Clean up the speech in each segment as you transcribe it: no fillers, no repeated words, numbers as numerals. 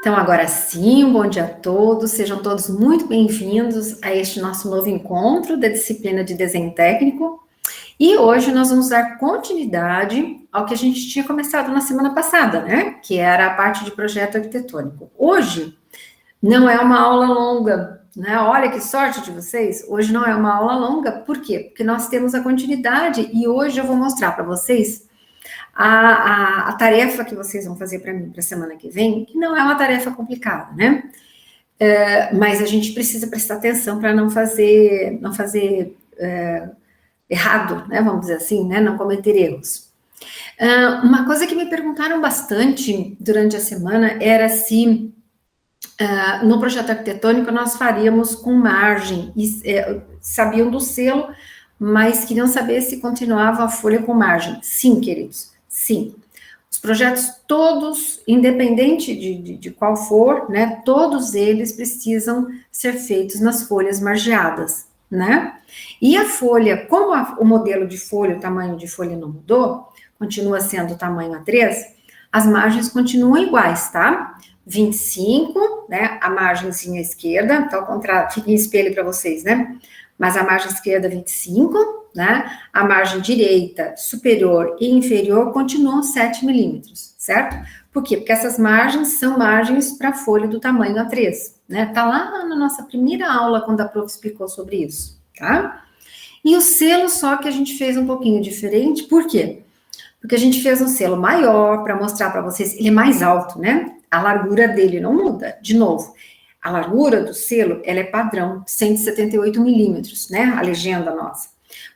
Então, agora sim, bom dia a todos, sejam todos muito bem-vindos a este nosso novo encontro da disciplina de desenho técnico. E hoje nós vamos dar continuidade ao que a gente tinha começado na semana passada, né? Que era a parte de projeto arquitetônico. Hoje não é uma aula longa, né? Olha que sorte de vocês! Hoje não é uma aula longa, por quê? Porque nós temos a continuidade e hoje eu vou mostrar para vocês a tarefa que vocês vão fazer para mim para a semana que vem, que não é uma tarefa complicada, né? Mas a gente precisa prestar atenção para não fazer errado, né? Vamos dizer assim, né? Não cometer erros. Uma coisa que me perguntaram bastante durante a semana era se no projeto arquitetônico nós faríamos com margem, sabiam do selo, mas queriam saber se continuava a folha com margem. Sim, queridos, sim. Os projetos todos, independente de qual for, né, todos eles precisam ser feitos nas folhas margeadas, né? E a folha, como o modelo de folha, o tamanho de folha não mudou, continua sendo o tamanho A3, as margens continuam iguais, tá? 25, né, a margenzinha esquerda, tá ao contrário, fica em espelho para vocês, né? Mas a margem esquerda 25, né? A margem direita, superior e inferior continuam 7 milímetros, certo? Por quê? Porque essas margens são margens para folha do tamanho A3, né? Tá lá na nossa primeira aula, quando a prof explicou sobre isso, tá? E o selo só que a gente fez um pouquinho diferente, por quê? Porque a gente fez um selo maior para mostrar para vocês, ele é mais alto, né? A largura dele não muda, de novo. A largura do selo, ela é padrão, 178 milímetros, né? A legenda nossa.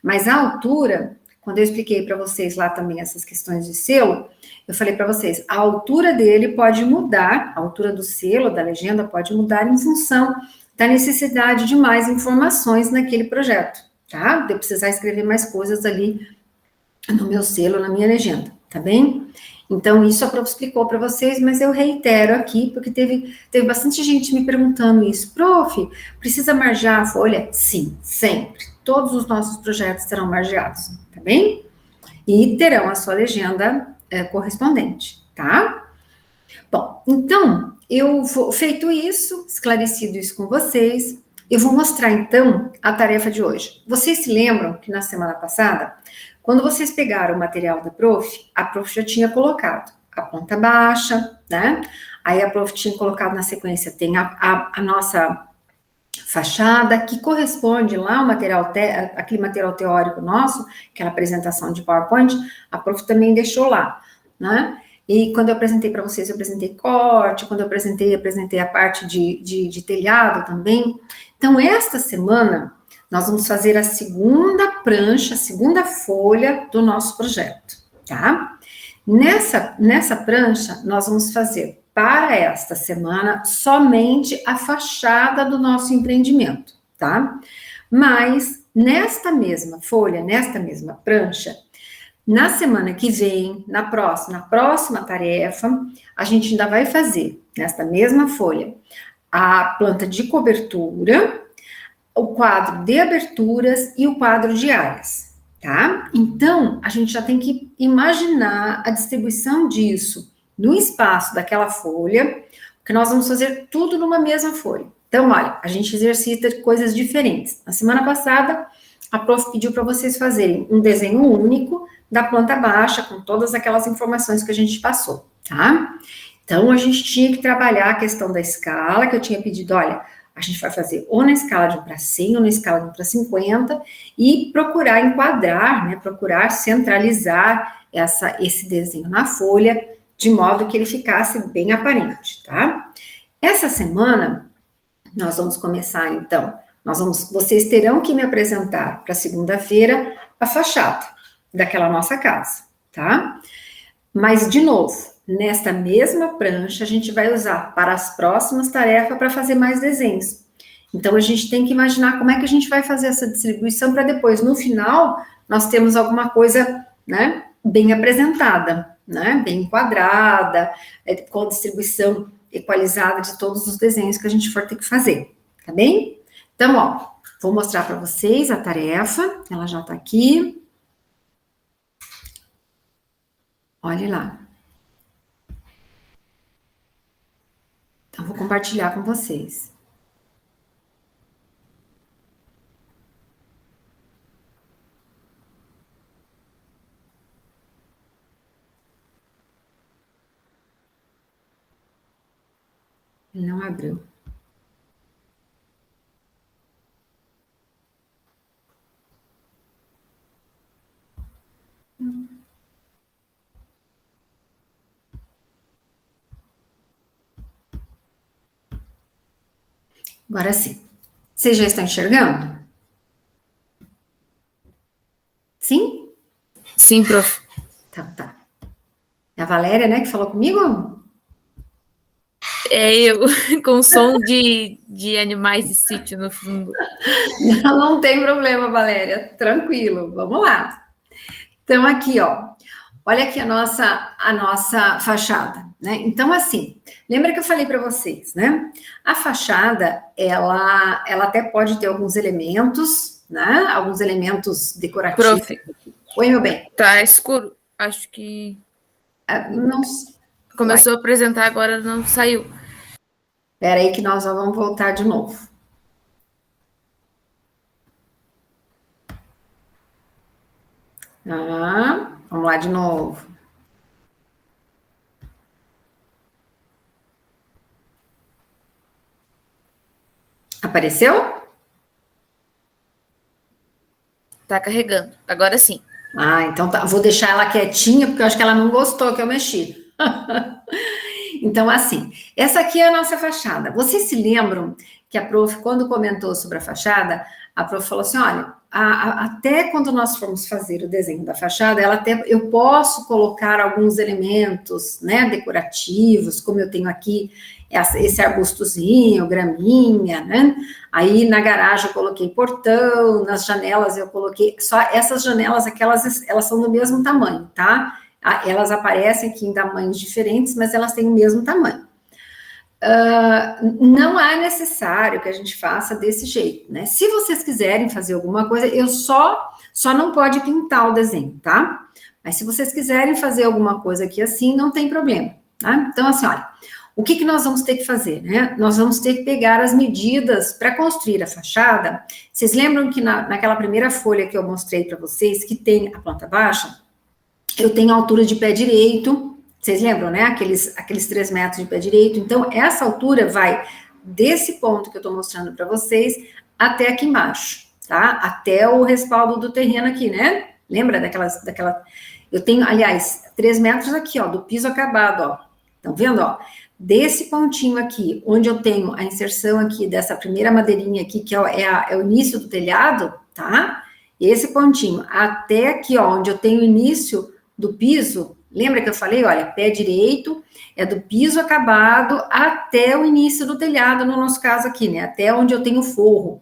Mas a altura, quando eu expliquei para vocês lá também essas questões de selo, eu falei para vocês, a altura dele pode mudar, a altura do selo, da legenda, pode mudar em função da necessidade de mais informações naquele projeto, tá? De eu precisar escrever mais coisas ali no meu selo, na minha legenda, tá bem? Então, isso a prof explicou para vocês, mas eu reitero aqui, porque teve bastante gente me perguntando isso. Prof, precisa margear a folha? Sim, sempre. Todos os nossos projetos serão margeados, tá bem? E terão a sua legenda correspondente, tá? Bom, então, feito isso, esclarecido isso com vocês, eu vou mostrar, então, a tarefa de hoje. Vocês se lembram que na semana passada, quando vocês pegaram o material da prof, a prof já tinha colocado a planta baixa, né? Aí a prof tinha colocado na sequência, tem a nossa fachada, que corresponde lá ao material, aquele material teórico nosso, aquela apresentação de PowerPoint, a prof também deixou lá, né? E quando eu apresentei para vocês, eu apresentei corte, quando eu apresentei a parte de telhado também. Então, esta semana, nós vamos fazer a segunda prancha, a segunda folha do nosso projeto, tá? Nessa prancha, nós vamos fazer, para esta semana, somente a fachada do nosso empreendimento, tá? Mas, nesta mesma folha, nesta mesma prancha, na semana que vem, na próxima tarefa, a gente ainda vai fazer, nesta mesma folha, a planta de cobertura, o quadro de aberturas e o quadro de áreas, tá? Então, a gente já tem que imaginar a distribuição disso no espaço daquela folha, porque nós vamos fazer tudo numa mesma folha. Então, olha, a gente exercita coisas diferentes. Na semana passada, a prof pediu para vocês fazerem um desenho único da planta baixa, com todas aquelas informações que a gente passou, tá? Então, a gente tinha que trabalhar a questão da escala, que eu tinha pedido, olha, a gente vai fazer ou na escala de 1 para 100, ou na escala de 1 para 50, e procurar enquadrar, né, procurar centralizar esse desenho na folha, de modo que ele ficasse bem aparente, tá? Essa semana, nós vamos começar, então, vocês terão que me apresentar para segunda-feira a fachada daquela nossa casa, tá? Mas, de novo, nesta mesma prancha, a gente vai usar para as próximas tarefas para fazer mais desenhos. Então, a gente tem que imaginar como é que a gente vai fazer essa distribuição para depois, no final, nós temos alguma coisa, né, bem apresentada, né, bem enquadrada, com a distribuição equalizada de todos os desenhos que a gente for ter que fazer, tá bem? Então, ó, vou mostrar para vocês a tarefa, ela já está aqui. Olhe lá. compartilhar com vocês. Ele não abriu. Agora sim. Vocês já estão enxergando? Sim? Sim, prof. Tá. É a Valéria, né, que falou comigo? É eu, com som de animais de sítio no fundo. Não tem problema, Valéria. Tranquilo. Vamos lá. Então, aqui, ó. Olha aqui a nossa fachada, né? Então, assim, lembra que eu falei para vocês, né? A fachada, ela até pode ter alguns elementos, né? Alguns elementos decorativos. Prof. Oi, meu bem. Tá escuro. Acho que Não. começou a apresentar, agora não saiu. Espera aí que nós vamos voltar de novo. Vamos lá de novo. Apareceu? Tá carregando. Agora sim. Então tá. Vou deixar ela quietinha, porque eu acho que ela não gostou que eu mexi. Então, assim, essa aqui é a nossa fachada. Vocês se lembram que a prof, quando comentou sobre a fachada, a prof falou assim, olha, até quando nós formos fazer o desenho da fachada, eu posso colocar alguns elementos, né, decorativos, como eu tenho aqui esse arbustozinho, graminha, né? Aí na garagem eu coloquei portão, nas janelas eu coloquei, só essas janelas, elas são do mesmo tamanho, tá? Elas aparecem aqui em tamanhos diferentes, mas elas têm o mesmo tamanho. Não é necessário que a gente faça desse jeito, né? Se vocês quiserem fazer alguma coisa, eu só não pode pintar o desenho, tá? Mas se vocês quiserem fazer alguma coisa aqui assim, não tem problema, tá? Então, assim, olha, o que nós vamos ter que fazer, né? Nós vamos ter que pegar as medidas para construir a fachada. Vocês lembram que naquela primeira folha que eu mostrei para vocês, que tem a planta baixa, eu tenho a altura de pé direito, vocês lembram, né? Aqueles 3 metros de pé direito. Então, essa altura vai desse ponto que eu estou mostrando para vocês até aqui embaixo, tá? Até o respaldo do terreno aqui, né? Lembra daquela... Eu tenho, aliás, 3 metros aqui, ó, do piso acabado, ó. Estão vendo, ó? Desse pontinho aqui, onde eu tenho a inserção aqui dessa primeira madeirinha aqui, que é o início do telhado, tá? Esse pontinho até aqui, ó, onde eu tenho o início do piso, lembra que eu falei, olha, pé direito é do piso acabado até o início do telhado, no nosso caso aqui, né, até onde eu tenho o forro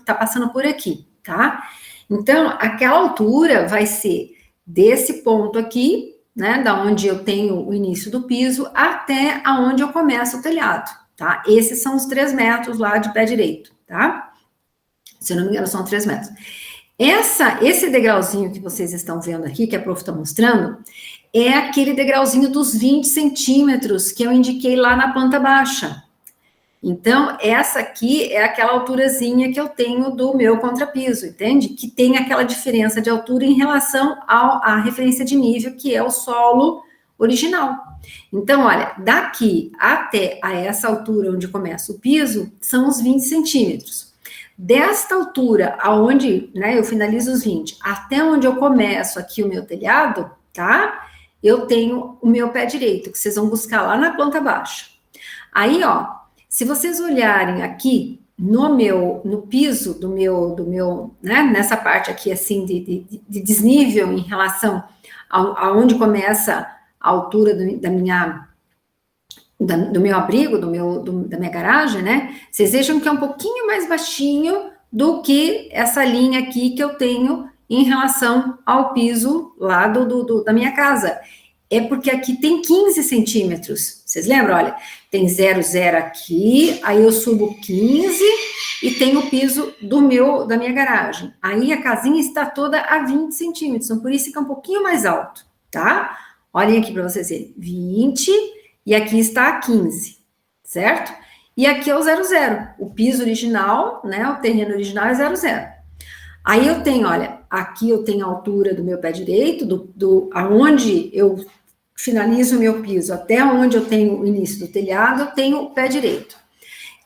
tá passando por aqui, tá? Então, aquela altura vai ser desse ponto aqui, né, da onde eu tenho o início do piso, até aonde eu começo o telhado, tá? Esses são os 3 metros lá de pé direito, tá? Se eu não me engano, são 3 metros. Esse degrauzinho que vocês estão vendo aqui, que a prof está mostrando, é aquele degrauzinho dos 20 centímetros que eu indiquei lá na planta baixa. Então, essa aqui é aquela alturazinha que eu tenho do meu contrapiso, entende? Que tem aquela diferença de altura em relação à referência de nível, que é o solo original. Então, olha, daqui até a essa altura onde começa o piso, são os 20 centímetros. Desta altura, aonde, né, eu finalizo os 20, até onde eu começo aqui o meu telhado, tá? Eu tenho o meu pé direito, que vocês vão buscar lá na planta baixa. Aí, ó, se vocês olharem aqui no piso do meu, né, nessa parte aqui, assim, de desnível em relação aonde começa a altura do meu abrigo, da minha garagem, né? Vocês vejam que é um pouquinho mais baixinho do que essa linha aqui que eu tenho em relação ao piso lá da minha casa. É porque aqui tem 15 centímetros. Vocês lembram? Olha, tem 0, 0 aqui, aí eu subo 15 e tem o piso da minha garagem. Aí a casinha está toda a 20 centímetros, então por isso fica um pouquinho mais alto, tá? Olhem aqui para vocês verem, 20... E aqui está a 15, certo? E aqui é o 00, o piso original, né, o terreno original é 00. Aí eu tenho, olha, aqui eu tenho a altura do meu pé direito, aonde eu finalizo o meu piso, até onde eu tenho o início do telhado, eu tenho o pé direito.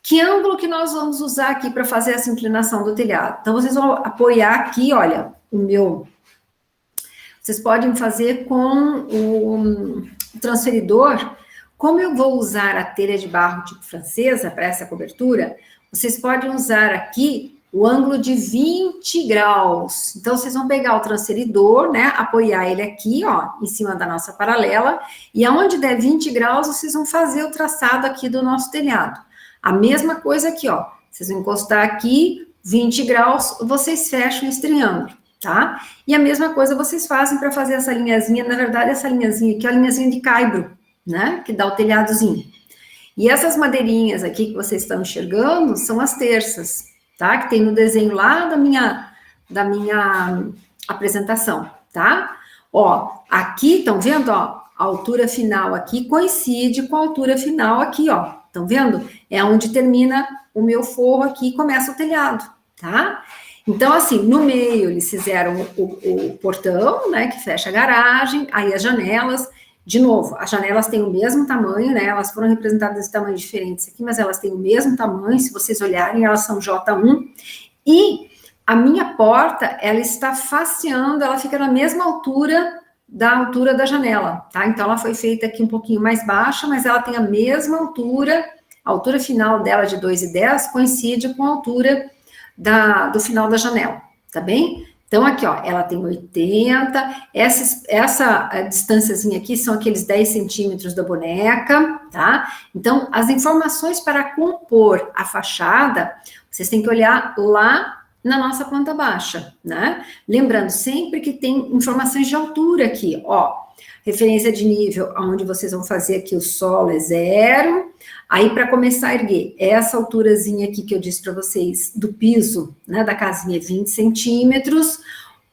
Que ângulo que nós vamos usar aqui para fazer essa inclinação do telhado? Então, vocês vão apoiar aqui, olha, vocês podem fazer com o transferidor. Como eu vou usar a telha de barro tipo francesa para essa cobertura, vocês podem usar aqui o ângulo de 20 graus. Então, vocês vão pegar o transferidor, né, apoiar ele aqui, ó, em cima da nossa paralela, e aonde der 20 graus, vocês vão fazer o traçado aqui do nosso telhado. A mesma coisa aqui, ó, vocês vão encostar aqui, 20 graus, vocês fecham esse triângulo, tá? E a mesma coisa vocês fazem para fazer essa linhazinha, na verdade, essa linhazinha aqui é a linhazinha de caibro, né, que dá o telhadozinho. E essas madeirinhas aqui que vocês estão enxergando são as terças, tá? Que tem no desenho lá da minha apresentação, tá? Ó, aqui, estão vendo, ó, a altura final aqui coincide com a altura final aqui, ó. Estão vendo? É onde termina o meu forro aqui e começa o telhado, tá? Então, assim, no meio eles fizeram o portão, né, que fecha a garagem, aí as janelas. De novo, as janelas têm o mesmo tamanho, né? Elas foram representadas de tamanhos diferentes aqui, mas elas têm o mesmo tamanho. Se vocês olharem, elas são J1. E a minha porta, ela está faceando, ela fica na mesma altura da janela, tá? Então, ela foi feita aqui um pouquinho mais baixa, mas ela tem a mesma altura. A altura final dela de 2,10 coincide com a altura do final da janela, tá bem? Então, aqui, ó, ela tem 80, essa distânciazinha aqui são aqueles 10 centímetros da boneca, tá? Então, as informações para compor a fachada, vocês têm que olhar lá na nossa planta baixa, né? Lembrando sempre que tem informações de altura aqui, ó. Referência de nível, onde vocês vão fazer aqui o solo é 0. Aí, para começar a erguer, essa alturazinha aqui que eu disse para vocês, do piso, né, da casinha é 20 centímetros.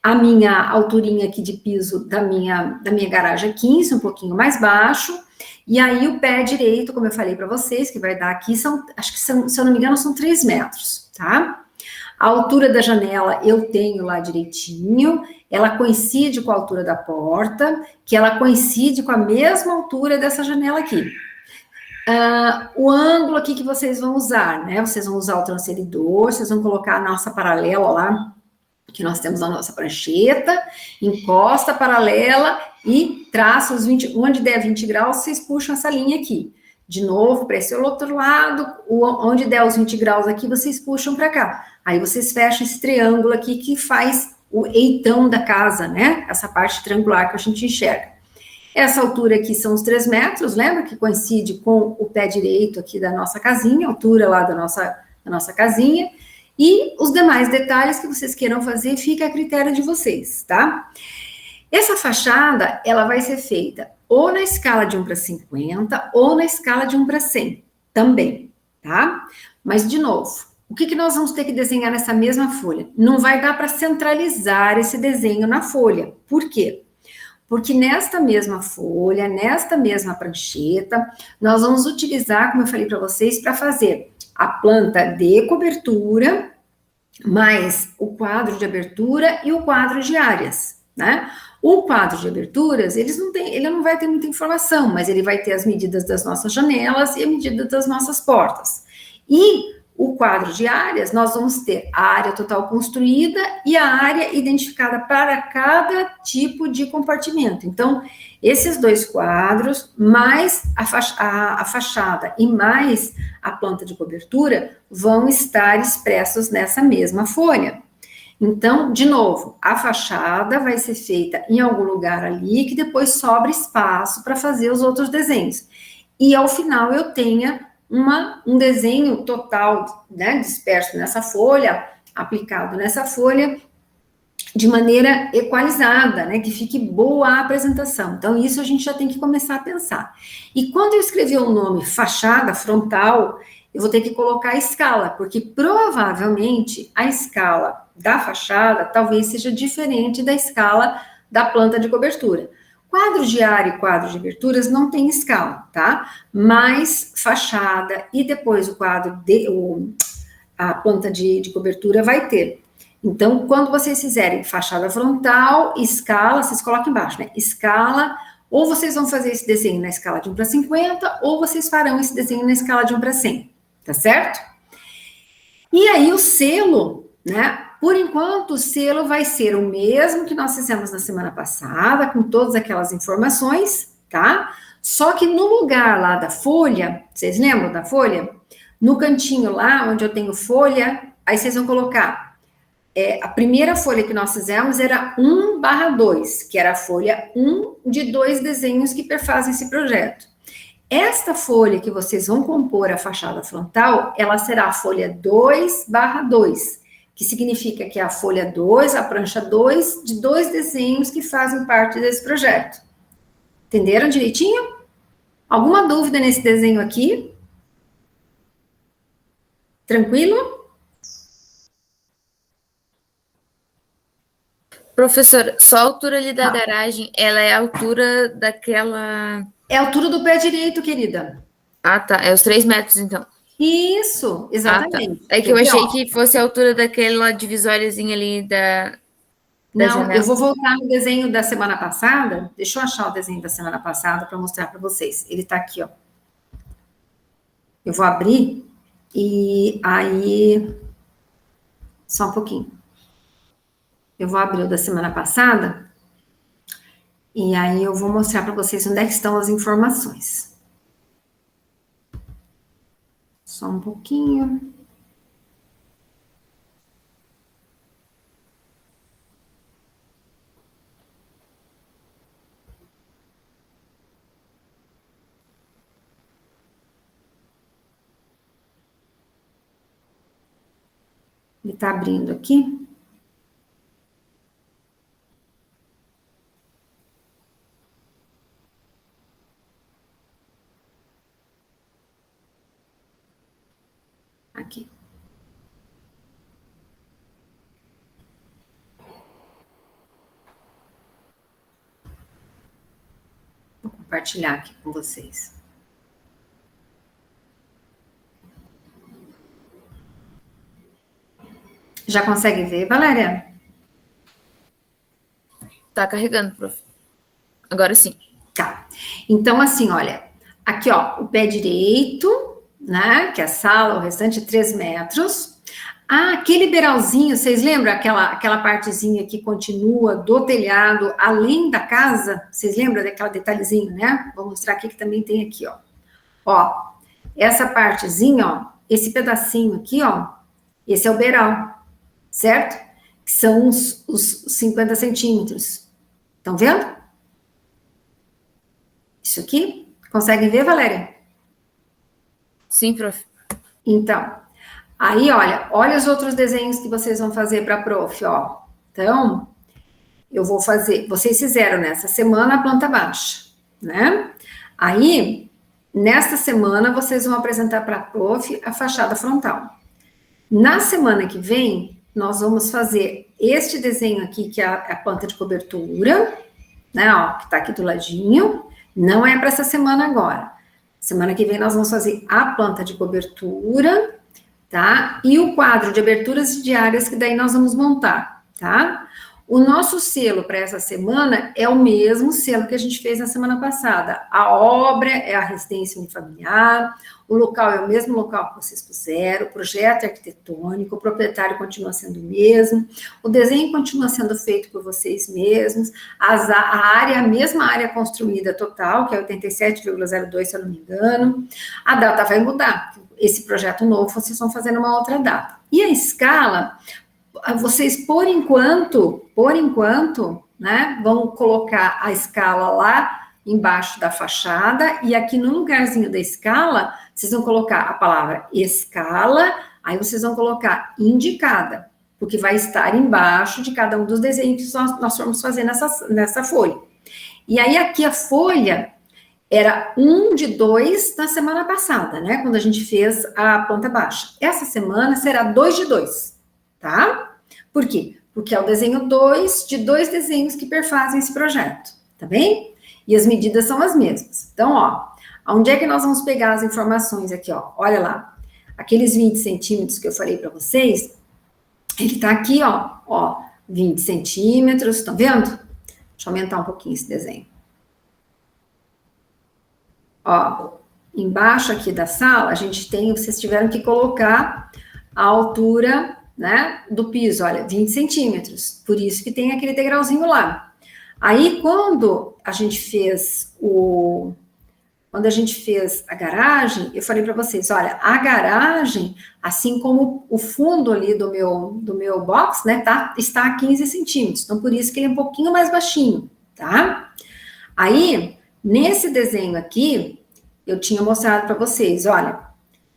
A minha alturinha aqui de piso da minha garagem é 15, um pouquinho mais baixo. E aí, o pé direito, como eu falei para vocês, que vai dar aqui, acho que se eu não me engano, são 3 metros, tá? A altura da janela eu tenho lá direitinho, ela coincide com a altura da porta, que ela coincide com a mesma altura dessa janela aqui. O ângulo aqui que vocês vão usar, né? Vocês vão usar o transferidor, vocês vão colocar a nossa paralela lá, que nós temos a nossa prancheta, encosta a paralela e traça os 20, onde der 20 graus, vocês puxam essa linha aqui. De novo, para esse outro lado, onde der os 20 graus aqui, vocês puxam para cá. Aí vocês fecham esse triângulo aqui que faz o eitão da casa, né? Essa parte triangular que a gente enxerga. Essa altura aqui são os 3 metros, lembra que coincide com o pé direito aqui da nossa casinha, a altura lá da nossa casinha. E os demais detalhes que vocês queiram fazer, fica a critério de vocês, tá? Essa fachada, ela vai ser feita ou na escala de 1:50 ou na escala de 1:100 também, tá? Mas, de novo, o que nós vamos ter que desenhar nessa mesma folha? Não vai dar para centralizar esse desenho na folha. Por quê? Porque nesta mesma folha, nesta mesma prancheta, nós vamos utilizar, como eu falei para vocês, para fazer a planta de cobertura, mais o quadro de abertura e o quadro de áreas, né? O quadro de aberturas, ele não vai ter muita informação, mas ele vai ter as medidas das nossas janelas e a medida das nossas portas. E o quadro de áreas, nós vamos ter a área total construída e a área identificada para cada tipo de compartimento. Então, esses 2 quadros, mais a fachada e mais a planta de cobertura, vão estar expressos nessa mesma folha. Então, de novo, a fachada vai ser feita em algum lugar ali, que depois sobra espaço para fazer os outros desenhos. E ao final eu tenha um desenho total, né, disperso nessa folha, aplicado nessa folha, de maneira equalizada, né, que fique boa a apresentação. Então, isso a gente já tem que começar a pensar. E quando eu escrever o nome fachada frontal, eu vou ter que colocar a escala, porque provavelmente a escala da fachada talvez seja diferente da escala da planta de cobertura. Quadro de área e quadro de aberturas não tem escala, tá? Mas fachada e depois o quadro a planta de cobertura vai ter. Então, quando vocês fizerem fachada frontal, escala, vocês colocam embaixo, né? Escala, ou vocês vão fazer esse desenho na escala de 1:50, ou vocês farão esse desenho na escala de 1:100, tá certo? E aí o selo, né? Por enquanto, o selo vai ser o mesmo que nós fizemos na semana passada, com todas aquelas informações, tá? Só que no lugar lá da folha, vocês lembram da folha? No cantinho lá, onde eu tenho folha, aí vocês vão colocar, a primeira folha que nós fizemos era 1/2, que era a folha 1 de 2 desenhos que perfazem esse projeto. Esta folha que vocês vão compor a fachada frontal, ela será a folha 2/2, que significa que é a folha 2, a prancha 2, de 2 desenhos que fazem parte desse projeto. Entenderam direitinho? Alguma dúvida nesse desenho aqui? Tranquilo? Professora, só a altura ali da garagem, ela é a altura daquela... É a altura do pé direito, querida. Ah, tá. É os 3 metros, então. Isso, exatamente. Ah, tá. É que eu achei que fosse a altura daquela divisóriazinha ali da Não, janela. eu vou voltar no desenho da semana passada. Deixa eu achar o desenho da semana passada para mostrar para vocês. Ele tá aqui, ó. Eu vou abrir e aí... Só um pouquinho. Eu vou abrir o da semana passada e aí eu vou mostrar para vocês onde é que estão as informações. Só um pouquinho. Ele está abrindo aqui. Aqui. Vou compartilhar aqui com vocês. Já consegue ver, Valéria? Tá carregando, prof. Agora sim. Tá. Então, assim, olha, aqui, ó, o pé direito, né, que é a sala, o restante 3 metros. Ah, aquele beiralzinho, vocês lembram aquela partezinha que continua do telhado, além da casa? Vocês lembram daquele detalhezinho, né? Vou mostrar aqui que também tem aqui, ó. Ó, essa partezinha, ó, esse pedacinho aqui, ó, esse é o beiral, certo? Que são os 50 centímetros. Estão vendo? Isso aqui? Conseguem ver, Valéria? Sim, prof. Então, aí, olha os outros desenhos que vocês vão fazer para a prof, ó. Então, eu vou fazer, vocês fizeram nessa semana a planta baixa, né? Aí, nesta semana, vocês vão apresentar para a prof a fachada frontal. Na semana que vem, nós vamos fazer este desenho aqui, que é a planta de cobertura, né, ó, que tá aqui do ladinho. Não é para essa semana agora. Semana que vem nós vamos fazer a planta de cobertura, tá? E o quadro de aberturas e diárias que daí nós vamos montar, tá? O nosso selo para essa semana é o mesmo selo que a gente fez na semana passada. A obra é a residência unifamiliar, o local é o mesmo local que vocês puseram, o projeto é arquitetônico, o proprietário continua sendo o mesmo, o desenho continua sendo feito por vocês mesmos, a área, a mesma área construída total, que é 87,02, se eu não me engano. A data vai mudar. Esse projeto novo vocês vão fazer numa outra data. E a escala... Vocês, por enquanto, né, vão colocar a escala lá embaixo da fachada, e aqui no lugarzinho da escala, vocês vão colocar a palavra escala, aí vocês vão colocar indicada, porque vai estar embaixo de cada um dos desenhos que nós formos fazer nessa folha. E aí, aqui a folha era 1 de 2 na semana passada, né, quando a gente fez a planta baixa. Essa semana será 2 de 2, tá? Por quê? Porque é o desenho 2 de 2 desenhos que perfazem esse projeto, tá bem? E as medidas são as mesmas. Então, ó, onde é que nós vamos pegar as informações aqui, ó? Olha lá, aqueles 20 centímetros que eu falei para vocês, ele tá aqui, ó, 20 centímetros, estão vendo? Deixa eu aumentar um pouquinho esse desenho. Ó, embaixo aqui da sala, a gente tem, vocês tiveram que colocar a altura, né, do piso, olha, 20 centímetros, por isso que tem aquele degrauzinho lá. Aí, quando a gente fez a garagem, eu falei para vocês, olha, a garagem, assim como o fundo ali do meu box, né, está a 15 centímetros, então por isso que ele é um pouquinho mais baixinho, tá? Aí, nesse desenho aqui, eu tinha mostrado para vocês, olha,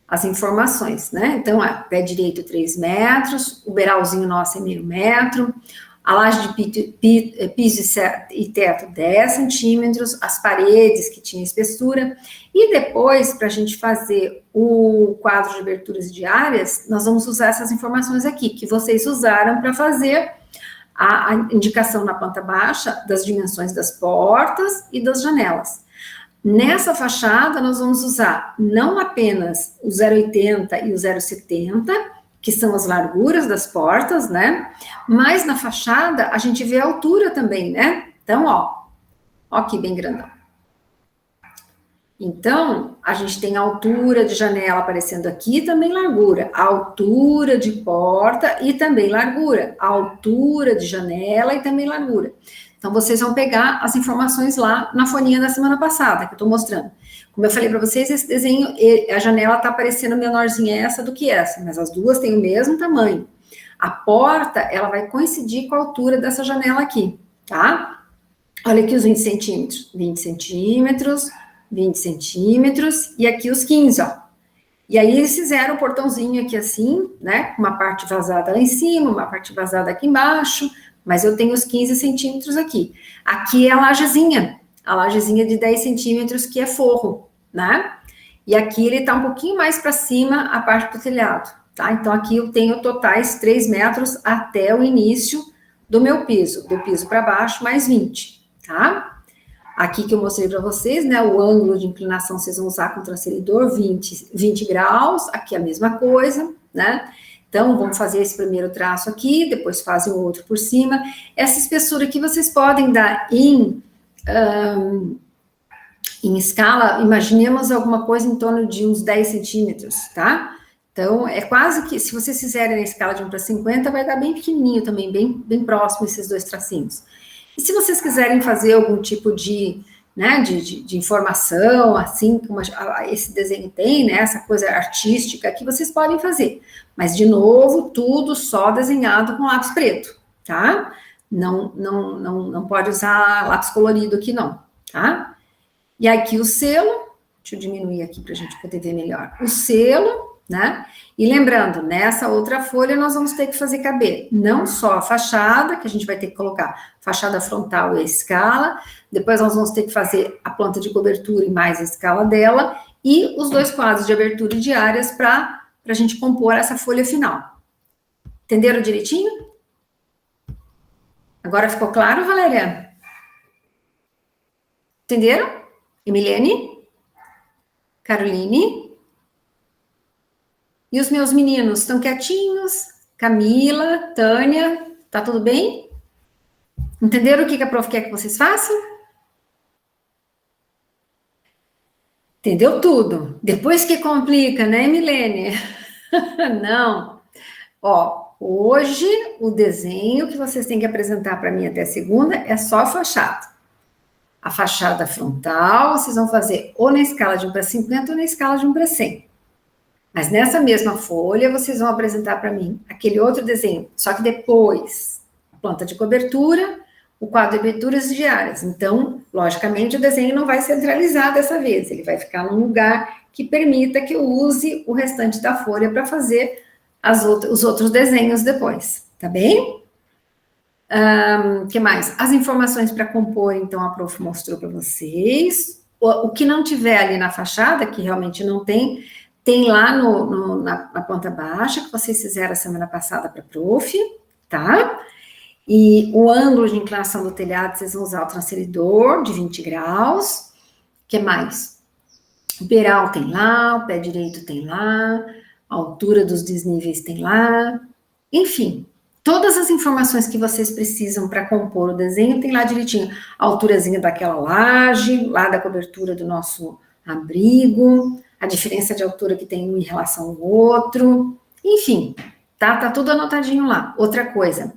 as informações, né? Então, pé direito 3 metros, o beiralzinho nosso é meio metro, a laje de piso e teto 10 centímetros, as paredes que tinha espessura, e depois, para a gente fazer o quadro de aberturas diárias, nós vamos usar essas informações aqui, que vocês usaram para fazer a indicação na planta baixa das dimensões das portas e das janelas. Nessa fachada, nós vamos usar não apenas o 0,80 e o 0,70, que são as larguras das portas, né? Mas na fachada, a gente vê a altura também, né? Então, ó aqui bem grandão. Então, a gente tem a altura de janela aparecendo aqui, também largura, a altura de porta e também largura, a altura de janela e também largura. Então, vocês vão pegar as informações lá na folhinha da semana passada, que eu tô mostrando. Como eu falei para vocês, esse desenho, a janela tá parecendo menorzinha essa do que essa, mas as duas têm o mesmo tamanho. A porta, ela vai coincidir com a altura dessa janela aqui, tá? Olha aqui os 20 centímetros. 20 centímetros, 20 centímetros, e aqui os 15, ó. E aí eles fizeram um portãozinho aqui assim, né? Uma parte vazada lá em cima, uma parte vazada aqui embaixo, mas eu tenho os 15 centímetros aqui. Aqui é a lajezinha de 10 centímetros, que é forro, né? E aqui ele tá um pouquinho mais para cima, a parte do telhado, tá? Então, aqui eu tenho totais 3 metros até o início do meu piso, do piso para baixo, mais 20, tá? Aqui que eu mostrei para vocês, né, o ângulo de inclinação vocês vão usar com transferidor, 20 graus, aqui a mesma coisa, né? Então, vamos fazer esse primeiro traço aqui, depois fazem o outro por cima. Essa espessura aqui vocês podem dar em escala, imaginemos alguma coisa em torno de uns 10 centímetros, tá? Então, é quase que, se vocês fizerem na escala de 1 para 50, vai dar bem pequenininho também, bem próximo esses dois tracinhos. E se vocês quiserem fazer algum tipo de, né, de informação, assim, como esse desenho tem, né, essa coisa artística que vocês podem fazer. Mas, de novo, tudo só desenhado com lápis preto, tá? Não pode usar lápis colorido aqui, não, tá? E aqui o selo, deixa eu diminuir aqui para a gente poder ver melhor. O selo, né? E lembrando, nessa outra folha nós vamos ter que fazer caber não só a fachada, que a gente vai ter que colocar fachada frontal e a escala, depois nós vamos ter que fazer a planta de cobertura e mais a escala dela, e os dois quadros de abertura e de áreas para a gente compor essa folha final. Entenderam direitinho? Agora ficou claro, Valéria? Entenderam? Emiliane? Caroline? E os meus meninos estão quietinhos? Camila, Tânia, tá tudo bem? Entenderam o que a prof quer que vocês façam? Entendeu tudo. Depois que complica, né, Milene? Não. Ó, hoje o desenho que vocês têm que apresentar para mim até segunda é só a fachada. A fachada frontal, vocês vão fazer ou na escala de 1 para 50 ou na escala de 1 para 100. Mas nessa mesma folha, vocês vão apresentar para mim aquele outro desenho, só que depois, a planta de cobertura, o quadro de aberturas diárias. Então, logicamente, o desenho não vai centralizar dessa vez, ele vai ficar num lugar que permita que eu use o restante da folha para fazer os outros desenhos depois, tá bem? Que mais? As informações para compor, então, a prof mostrou para vocês. O que não tiver ali na fachada, que realmente não tem, tem lá na planta baixa, que vocês fizeram a semana passada para a prof, tá? E o ângulo de inclinação do telhado, vocês vão usar o transferidor de 20 graus. O que mais? O beiral tem lá, o pé direito tem lá, a altura dos desníveis tem lá. Enfim, todas as informações que vocês precisam para compor o desenho tem lá direitinho. A alturazinha daquela laje, lá da cobertura do nosso abrigo, a diferença de altura que tem um em relação ao outro. Enfim, tá tudo anotadinho lá. Outra coisa,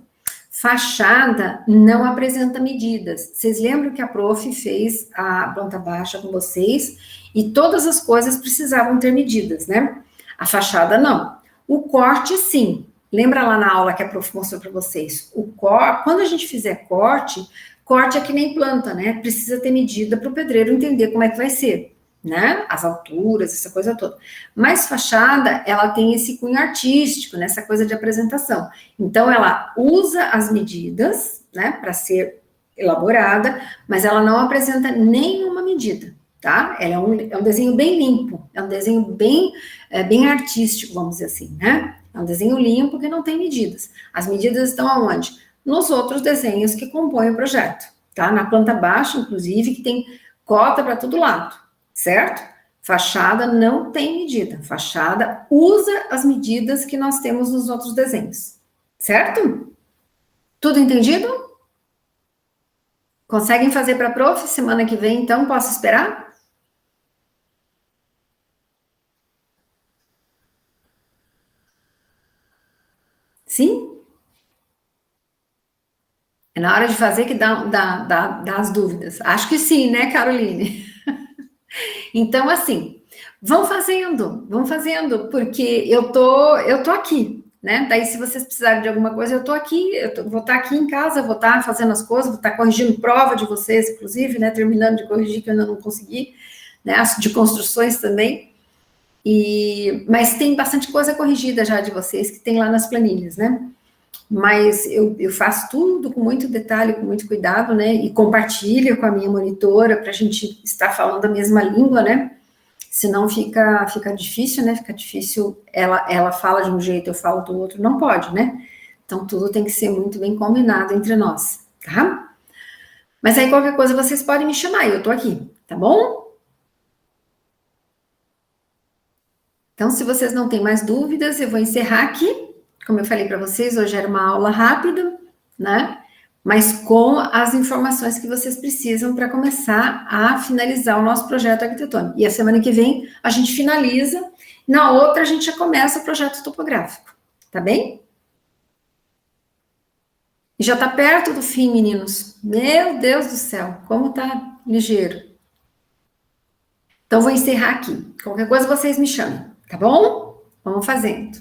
fachada não apresenta medidas. Vocês lembram que a prof fez a planta baixa com vocês e todas as coisas precisavam ter medidas, né? A fachada não. O corte, sim. Lembra lá na aula que a prof mostrou para vocês? Quando a gente fizer corte é que nem planta, né? Precisa ter medida para o pedreiro entender como é que vai ser, né? As alturas, essa coisa toda. Mas fachada, ela tem esse cunho artístico, nessa coisa de apresentação. Então, ela usa as medidas, né, para ser elaborada, mas ela não apresenta nenhuma medida, tá? Ela é um desenho bem limpo, é um desenho bem artístico, vamos dizer assim, né? É um desenho limpo que não tem medidas. As medidas estão aonde? Nos outros desenhos que compõem o projeto, tá? Na planta baixa, inclusive, que tem cota para todo lado, certo? Fachada não tem medida. Fachada usa as medidas que nós temos nos outros desenhos, certo? Tudo entendido? Conseguem fazer para a prof semana que vem, então? Posso esperar? Sim? É na hora de fazer que dá as dúvidas. Acho que sim, né, Caroline? Então, assim, vão fazendo, porque eu tô aqui, né? Daí, se vocês precisarem de alguma coisa, eu tô aqui, vou estar aqui em casa, vou estar fazendo as coisas, vou estar corrigindo prova de vocês, inclusive, né? Terminando de corrigir, que eu ainda não consegui, né? As de construções também. Mas tem bastante coisa corrigida já de vocês, que tem lá nas planilhas, né? Mas eu faço tudo com muito detalhe, com muito cuidado, né? E compartilho com a minha monitora para a gente estar falando a mesma língua, né? Senão fica difícil, né? Fica difícil, ela fala de um jeito, eu falo do outro, não pode, né? Então tudo tem que ser muito bem combinado entre nós, tá? Mas aí qualquer coisa vocês podem me chamar, eu tô aqui, tá bom? Então, se vocês não têm mais dúvidas, eu vou encerrar aqui. Como eu falei para vocês, hoje era uma aula rápida, né? Mas com as informações que vocês precisam para começar a finalizar o nosso projeto arquitetônico. E a semana que vem a gente finaliza, na outra a gente já começa o projeto topográfico, tá bem? E já está perto do fim, meninos. Meu Deus do céu, como tá ligeiro. Então, vou encerrar aqui. Qualquer coisa vocês me chamem, tá bom? Vamos fazendo.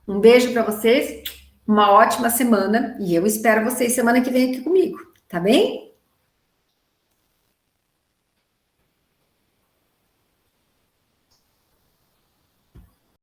Um beijo para vocês, uma ótima semana e eu espero vocês semana que vem aqui comigo, tá bem?